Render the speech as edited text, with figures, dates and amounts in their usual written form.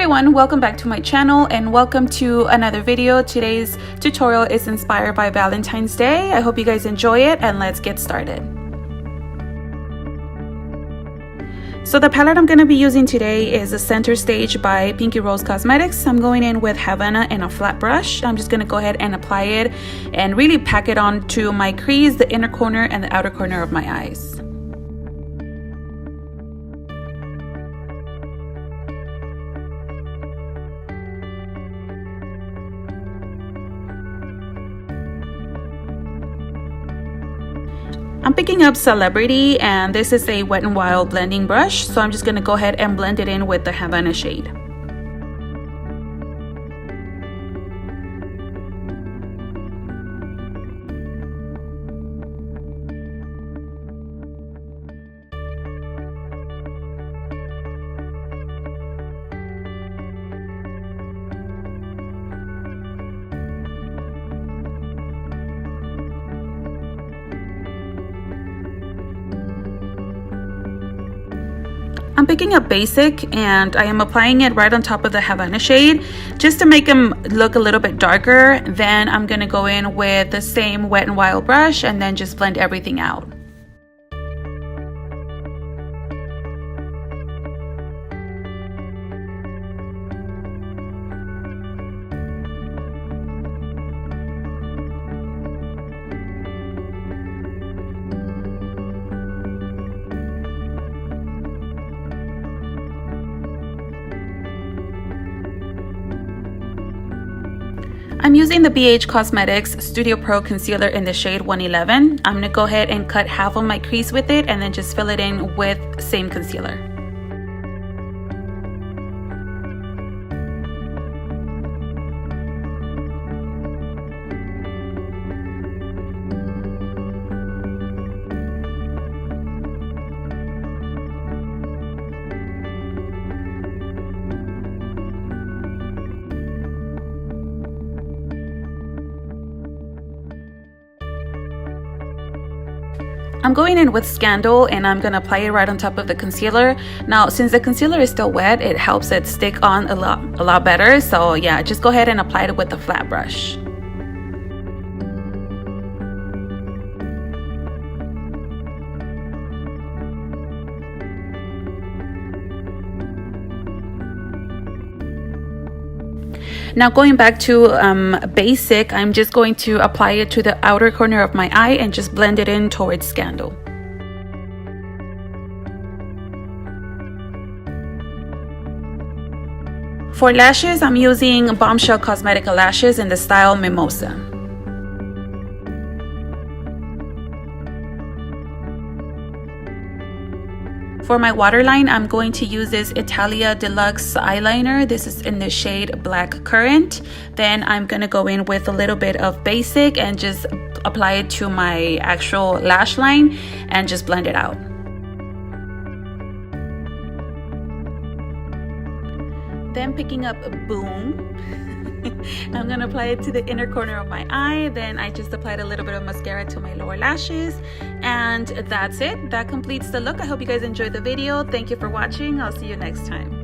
everyone, welcome back to my channel and welcome to another video. Today's tutorial is inspired by Valentine's Day. I hope you guys enjoy it and let's get started. So the palette I'm going to be using today is the Center Stage by Pinky Rose Cosmetics. I'm going in with Havana and a flat brush. I'm just going to go ahead and apply it and really pack it onto my crease, the inner corner and the outer corner of my eyes. I'm picking up Celebrity and this is a Wet n Wild blending brush, so I'm just going to go ahead and blend it in with the Havana shade. I'm picking up Basic and I am applying it right on top of the Havana shade just to make them look a little bit darker. Then I'm going to go in with the same Wet n Wild brush and then just blend everything out. I'm using the BH Cosmetics Studio Pro Concealer in the shade 111. I'm going to go ahead and cut half of my crease with it and then just fill it in with same concealer. I'm going in with Scandal and I'm going to apply it right on top of the concealer. Now, since the concealer is still wet, it helps it stick on a lot better. So yeah, just go ahead and apply it with the flat brush. Now going back to Basic, I'm just going to apply it to the outer corner of my eye and just blend it in towards Scandal. For lashes, I'm using Bombshell Cosmetic lashes in the style Mimosa. For my waterline, I'm going to use this Italia Deluxe eyeliner. This is in the shade Black Currant. Then I'm going to go in with a little bit of Basic and just apply it to my actual lash line and just blend it out. Then picking up Boom. I'm going to apply it to the inner corner of my eye. Then I just applied a little bit of mascara to my lower lashes. And that's it. That completes the look. I hope you guys enjoyed the video. Thank you for watching. I'll see you next time.